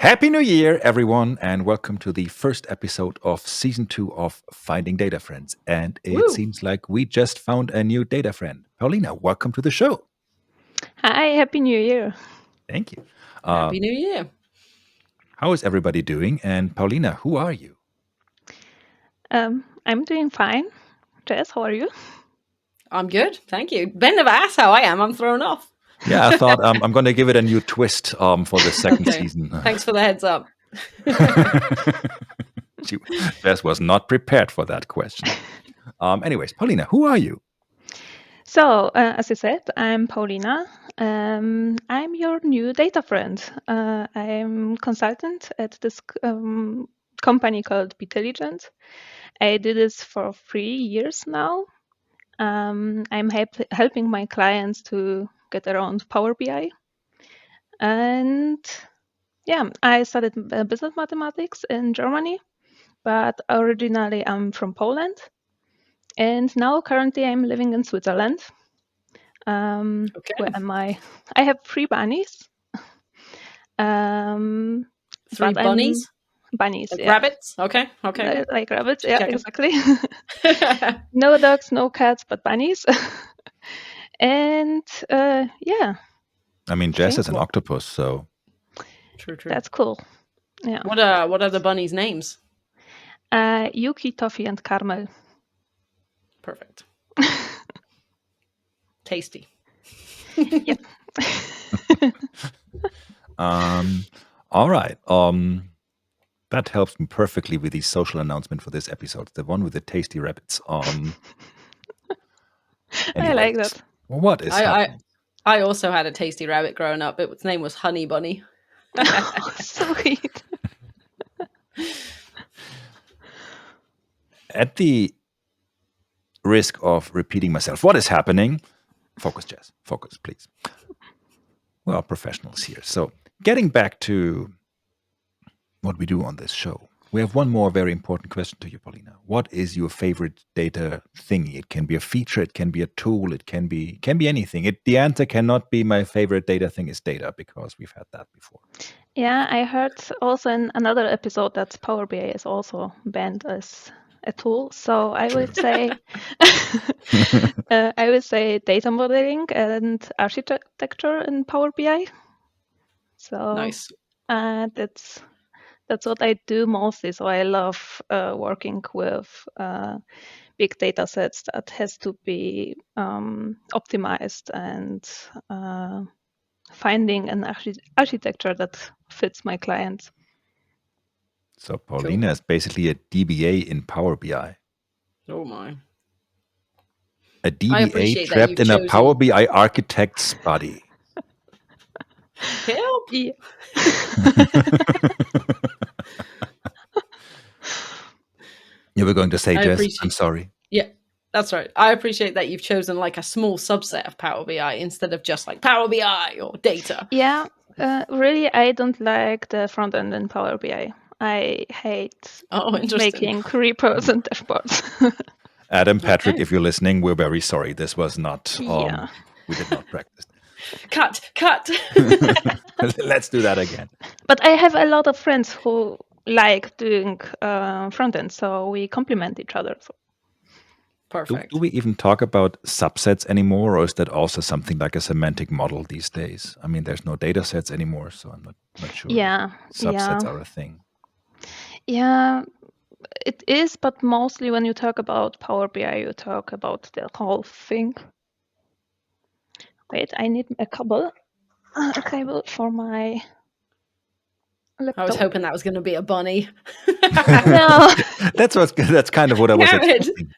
Happy New Year, everyone, and welcome to the first episode of season 2 of Finding Data Friends. And it Woo. seems like we just found a new data friend. Paulina, welcome to the show. Hi, Happy New Year. Thank you. Happy New Year. How is everybody doing? And Paulina, who are you? I'm doing fine. Jess, how are you? I'm good, thank you. Ben never asked how I am. I'm thrown off. Yeah, I thought I'm going to give it a new twist for the second Okay. season. Thanks for the heads up. Jess was not prepared for that question. Anyways, Paulina, who are you? So, as you said, I'm Paulina. I'm your new data friend. I'm consultant at this company called Betelligent. I do this for 3 years now. I'm helping my clients to get around Power BI. And yeah, I studied business mathematics in Germany, but originally I'm from Poland. And now currently I'm living in Switzerland. Okay. Where am I? I have 3 bunnies. 3 but bunnies? Bunnies, Like yeah. rabbits? Okay. Like rabbits, yeah, Checking. exactly. No dogs, no cats, but bunnies. And yeah, I mean, Jess is an Cool. octopus, so True. that's cool. Yeah. What are the bunnies' names? Yuki, Toffee, and Carmel. Perfect. Tasty. Yeah. All right. That helps me perfectly with the social announcement for this episode. The one with the tasty rabbits. I like that. What is happening? I also had a tasty rabbit growing up. Its name was Honey Bunny. Sweet. At the risk of repeating myself, what is happening? Focus, Jess. Focus, please. We are professionals here. So, getting back to what we do on this show, we have one more very important question to you, Paulina. What is your favorite data thingy? It can be a feature, it can be a tool, it can be anything. The answer cannot be my favorite data thing is data, because we've had that before. Yeah, I heard also in another episode that Power BI is also banned as a tool. So I would say data modeling and architecture in Power BI. So Nice. that's what I do mostly. So I love working with big data sets that has to be optimized and finding an architecture that fits my clients. So Paulina is basically a DBA in Power BI. Oh my. A DBA trapped in a Power BI architect's body. Help! Yeah. You were going to say, Jess? I'm sorry. Yeah, that's right. I appreciate that you've chosen like a small subset of Power BI instead of just like Power BI or data. Yeah, really, I don't like the front end in Power BI. I hate making repos and dashboards. Adam, Patrick, if you're listening, we're very sorry. This was not, we did not practice. Cut. Let's do that again. But I have a lot of friends who like doing front end, so we complement each other. So. Perfect. Do we even talk about subsets anymore, or is that also something like a semantic model these days? I mean, there's no data sets anymore, so I'm not sure. Yeah. Subsets are a thing. Yeah, it is, but mostly when you talk about Power BI, you talk about the whole thing. Wait, I need a cable for my laptop. I was hoping that was going to be a bunny. No. That's kind of what I was expecting.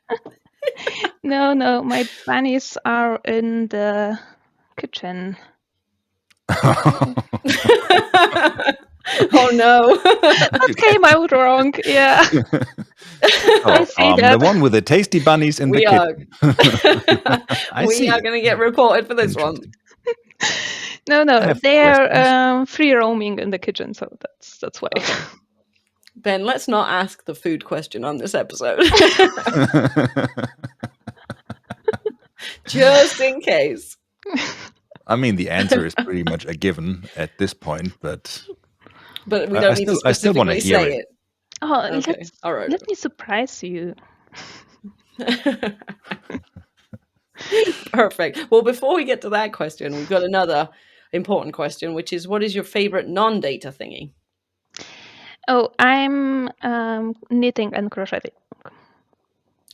No, my bunnies are in the kitchen. Oh no. That came out wrong. Yeah. I see that. The one with the tasty bunnies in the kitchen. We are going to get reported for this one. No, they are free roaming in the kitchen, so that's why. Okay. Ben, let's not ask the food question on this episode. Just in case. I mean, the answer is pretty much a given at this point, but But we don't need to I still want to specifically hear say it. it. Oh, Okay. All right. let me surprise you. Perfect. Well, before we get to that question, we've got another important question, which is, what is your favorite non-data thingy? Oh, I'm knitting and crocheting.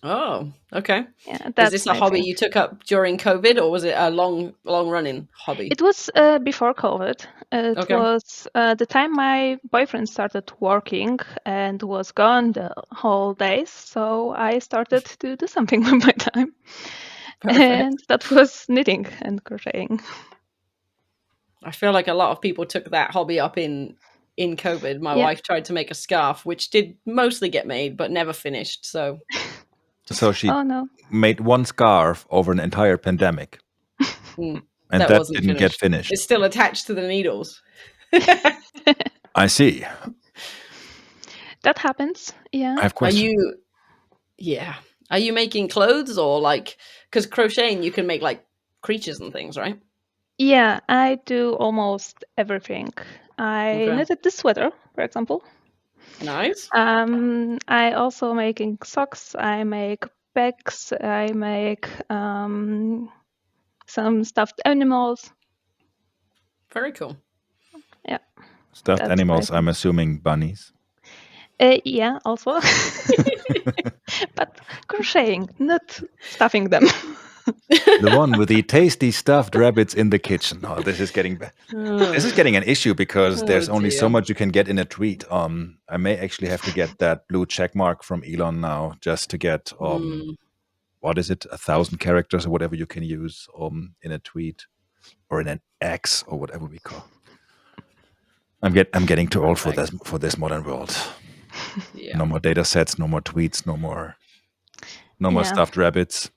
Oh, okay. Yeah, Is that's this a my hobby thing. you took up during COVID, or was it a long running hobby? It was before COVID. It Okay. was the time my boyfriend started working and was gone the whole days. So I started to do something with my time. Perfect. And that was knitting and crocheting. I feel like a lot of people took that hobby up in COVID. My Yeah. wife tried to make a scarf, which did mostly get made, but never finished. So So she Oh no. made one scarf over an entire pandemic, mm, and that that wasn't didn't get finished. It's still attached to the needles. I see. That happens. Yeah. I have questions. Are you making clothes, or like, because crocheting you can make like creatures and things, right? Yeah, I do almost everything. I Okay. knitted this sweater, for example. Nice. I also making socks. I make bags. I make some stuffed animals. Very cool. Yeah, Stuffed that's animals, my I'm assuming bunnies. yeah, also, but crocheting, not stuffing them. The one with the tasty stuffed rabbits in the kitchen. Oh, this is getting this is getting an issue because there's only so dear. much you can get in a tweet. I may actually have to get that blue check mark from Elon now just to get what is it, 1,000 characters or whatever you can use in a tweet or in an X or whatever we call. I'm getting too old for this modern world. Yeah. No more data sets, no more tweets, no more Yeah. stuffed rabbits.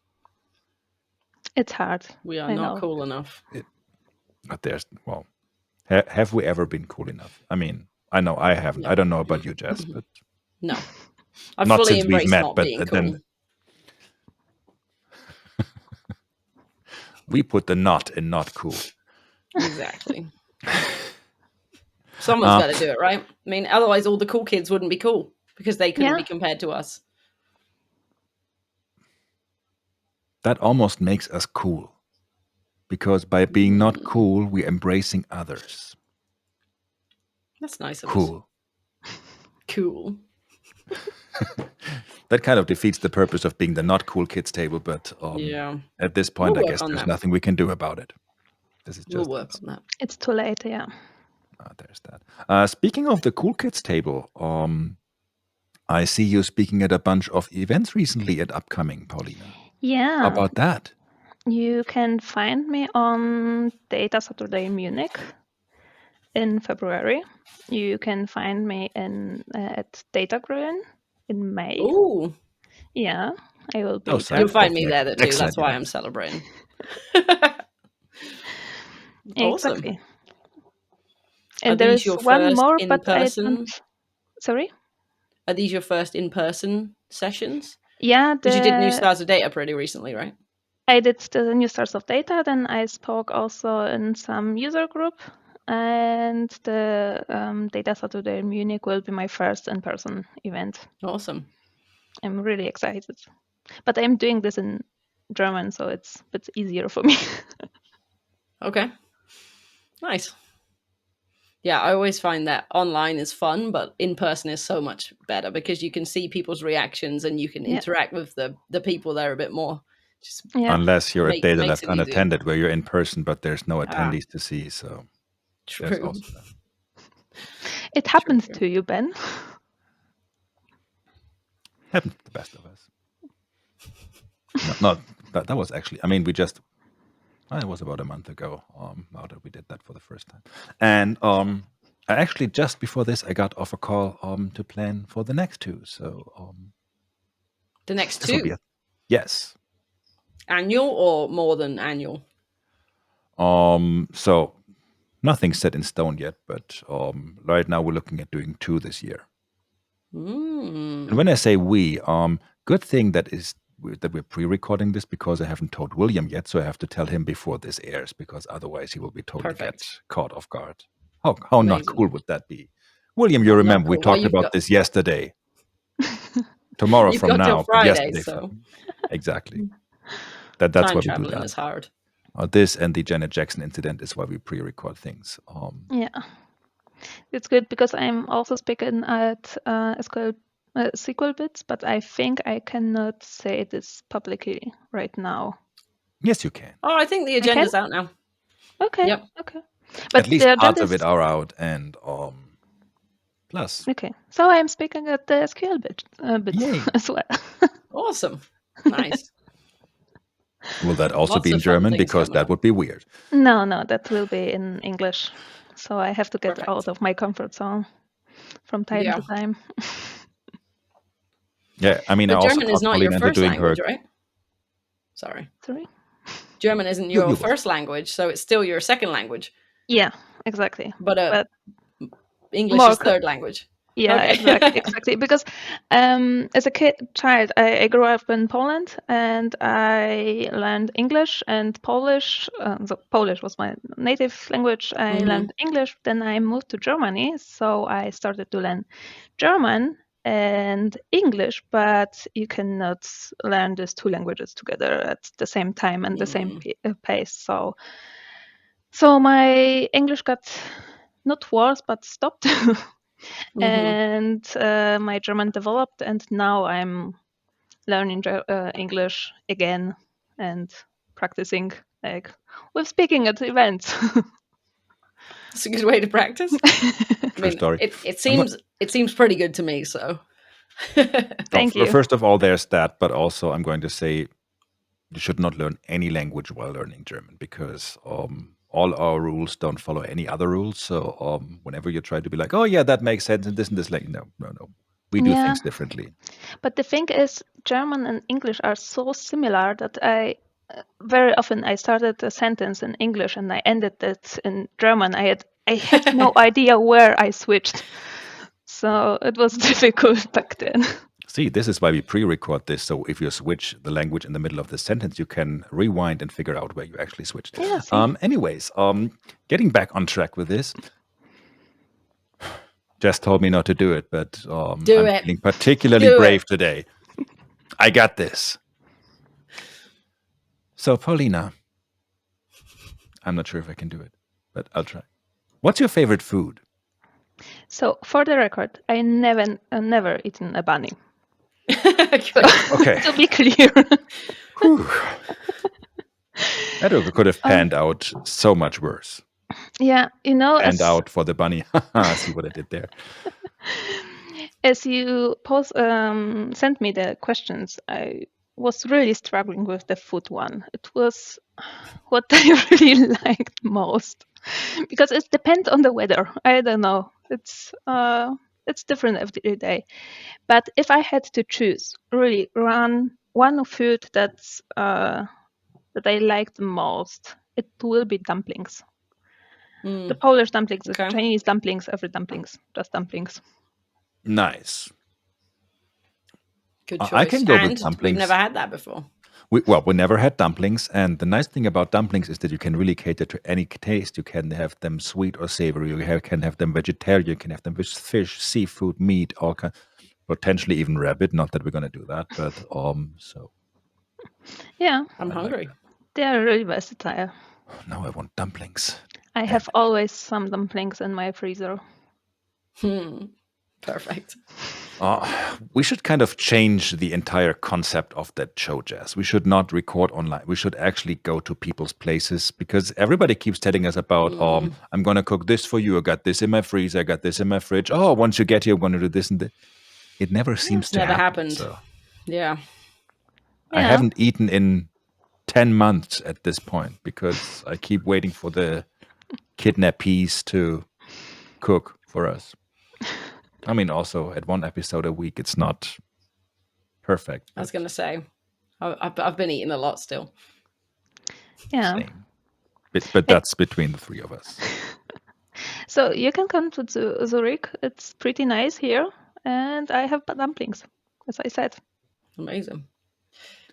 It's hard. We are I not know. cool enough. But there's have we ever been cool enough? I mean, I know I haven't. No. I don't know about you, Jess, but No. I not fully since we've embrace met. not But being then cool. we put the not in not cool. Exactly. Someone's got to do it, right? I mean, otherwise all the cool kids wouldn't be cool because they couldn't be compared to us. That almost makes us cool. Because by being not cool, we're embracing others. That's nice of Cool. us. Cool. That kind of defeats the purpose of being the not cool kids table, but at this point, I guess there's nothing we can do about it. This is just we'll work on that. It's too late, yeah. There's that. Speaking of the cool kids table, I see you speaking at a bunch of events recently at upcoming, Paulina. Yeah. How about that? You can find me on Data Saturday Munich in February. You can find me at Data Gruen in May. Ooh. Yeah, I will be. You'll find me there too. That's why I'm celebrating. Awesome. Exactly. And there is one more, but I don't. Sorry? Are these your first in-person sessions? Yeah. Because you did New Stars of Data pretty recently, right? I did the New Stars of Data, then I spoke also in some user group, and the Data Saturday Munich will be my first in-person event. Awesome. I'm really excited. But I'm doing this in German, so it's a bit easier for me. Okay. Nice. Yeah, I always find that online is fun, but in person is so much better because you can see people's reactions and you can interact with the people there a bit more. Unless you're at Data Left Unattended, where you're in person, but there's no attendees to see. So true. It happens to you, Ben. Happens to the best of us. That was actually. I mean, it was about a month ago. Now that we did that for the first time, and I actually just before this I got off a call to plan for the next two. So the next two, yes, annual or more than annual. So nothing's set in stone yet, but right now we're looking at doing 2 this year. And when I say we, good thing that we're pre-recording this because I haven't told William yet, so I have to tell him before this airs because otherwise he will be totally get caught off guard. How not cool would that be? William, you remember we Well, talked you've about got- this yesterday. Tomorrow You've from got till now, but Friday, yesterday so from exactly. That's time why we do traveling that. is hard. This and the Janet Jackson incident is why we pre-record things. Yeah, it's good because I'm also speaking at SQL bits, but I think I cannot say this publicly right now. Yes, you can. Oh, I think the agenda's out now. Okay. Yep. Okay. But At least the parts agenda of it is are out, and plus. okay. So I'm speaking at the SQL bits Yay. as well. Awesome. Nice. Will that also Lots be in of fun German? things Because coming that up. would be weird. No, that will be in English. So I have to get Perfect. out of my comfort zone from time Yeah. to time. Yeah, I mean, I But also German is talked not your Paulina into first doing her. language, right? Sorry. Sorry? German isn't You your go. first language, so it's still your second language. Yeah, exactly. But English more is third language. Yeah, Okay. exactly. Because as a child, I grew up in Poland and I learned English and Polish. So Polish was my native language. I learned English. Then I moved to Germany, so I started to learn German and English. But you cannot learn these two languages together at the same time and the same pace. So my English got not worse, but stopped. And my German developed, and now I'm learning English again and practicing with speaking at events. It's a good way to practice. True story. It seems pretty good to me. So Thank you. First of all, there's that, but also I'm going to say you should not learn any language while learning German because all our rules don't follow any other rules. So whenever you try to be like, oh yeah, that makes sense and this, like, no, we do things differently. But the thing is, German and English are so similar that I very often I started a sentence in English and I ended it in German. I had no idea where I switched, so it was difficult back then. See, this is why we pre-record this. So if you switch the language in the middle of the sentence, you can rewind and figure out where you actually switched. Yeah, see? Anyways, getting back on track with this. Jess told me not to do it, but I'm feeling particularly brave today. I got this. So, Paulina, I'm not sure if I can do it, but I'll try. What's your favorite food? So, for the record, I never eaten a bunny. Okay. To be clear. That could have panned out so much worse. Yeah, Panned out for the bunny. See what I did there. As you sent me the questions, I was really struggling with the food one. It was what I really liked most because it depends on the weather. I don't know. It's different every day. But if I had to choose, really, one food that I like the most, it will be dumplings. The Polish dumplings, the Chinese dumplings, every dumplings, just dumplings. Nice. Good choice. I can go with dumplings. We've never had that before. We never had dumplings, and the nice thing about dumplings is that you can really cater to any taste. You can have them sweet or savory. You can have them vegetarian. You can have them with fish, seafood, meat, all kind, potentially even rabbit. Not that we're gonna do that, but so. Yeah, I'm hungry. They are really versatile. Now I want dumplings. I have always some dumplings in my freezer. Perfect. We should kind of change the entire concept of that show, Jazz. We should not record online. We should actually go to people's places because everybody keeps telling us about, I'm going to cook this for you. I got this in my freezer. I got this in my fridge. Oh, once you get here, I'm going to do this and that. It never seems to happen. Happened. So. Yeah. I haven't eaten in 10 months at this point because I keep waiting for the kidnappees to cook for us. I mean, also at one episode a week, it's not perfect. I was going to say, I've been eating a lot still. Yeah. Same. But that's between the three of us. So you can come to Zurich. It's pretty nice here. And I have dumplings, as I said. Amazing.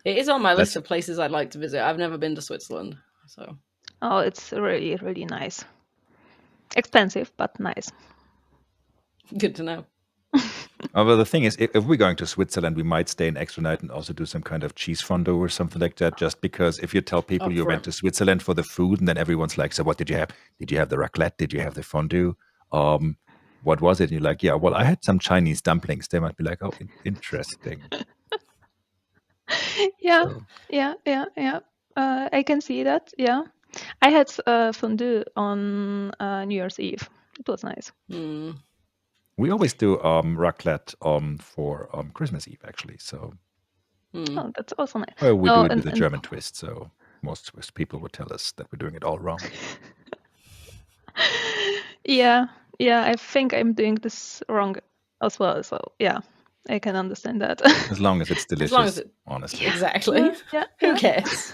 It is on my list of places I'd like to visit. I've never been to Switzerland. So. Oh, it's really, really nice. Expensive, but nice. Good to know. Well, the thing is, if we're going to Switzerland, we might stay an extra night and also do some kind of cheese fondue or something like that. Just because if you tell people you went to Switzerland for the food, and then everyone's like, "So what did you have? Did you have the raclette? Did you have the fondue? What was it?" And you're like, "Yeah, well, I had some Chinese dumplings." They might be like, "Oh, interesting." Yeah, So, yeah. I can see that. Yeah, I had fondue on New Year's Eve. It was nice. we always do raclette for Christmas Eve, actually. So Oh, that's also nice. well, we No, do it with a German twist. So most Swiss people would tell us that we're doing it all wrong. yeah, I think I'm doing this wrong as well. So yeah, I can understand that. As long as it's delicious, honestly. Exactly. Yeah. Who cares?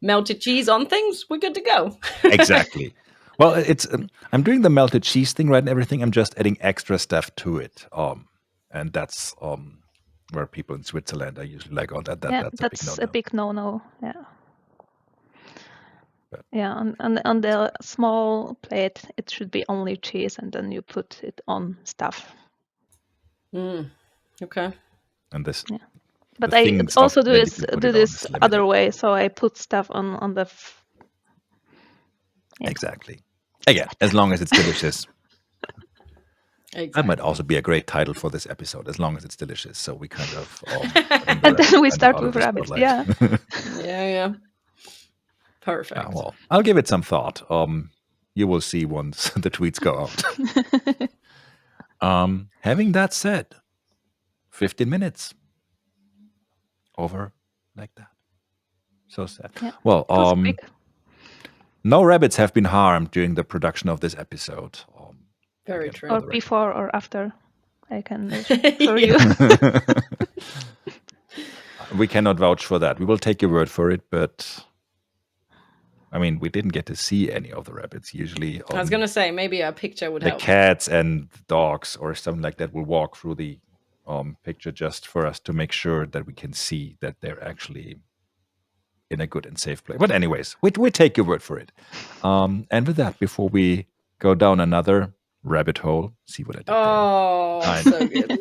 Melted cheese on things, we're good to go. Exactly. Well, it's I'm doing the melted cheese thing right and everything. I'm just adding extra stuff to it. And that's where people in Switzerland are usually like, "Oh, that's a big no-no. Yeah. But, yeah, on the small plate, it should be only cheese, and then you put it on stuff. Okay. And this, yeah. But I also do this other way, so I put stuff on the. Exactly. Again, as long as it's delicious. Exactly. That might also be a great title for this episode, as long as it's delicious. So we kind of. And then we start with rabbits. Yeah. Yeah. Perfect. Well, I'll give it some thought. You will see once the tweets go out. Having that said, 15 minutes over like that. So sad. Yeah, well, no rabbits have been harmed during the production of this episode. Very true. Or before or after. I can show you. We cannot vouch for that. We will take your word for it, but I mean, we didn't get to see any of the rabbits. Usually, I was going to say maybe a picture would help. The cats and dogs or something like that will walk through the picture just for us to make sure that we can see that they're actually in a good and safe place. But anyways, we take your word for it. And with that, before we go down another rabbit hole, see what I did there. Oh, so good.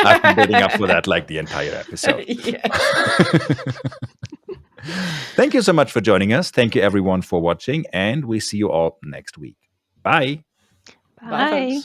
I've been building up for that like the entire episode. Thank you so much for joining us. Thank you everyone for watching, and we see you all next week. Bye. Bye.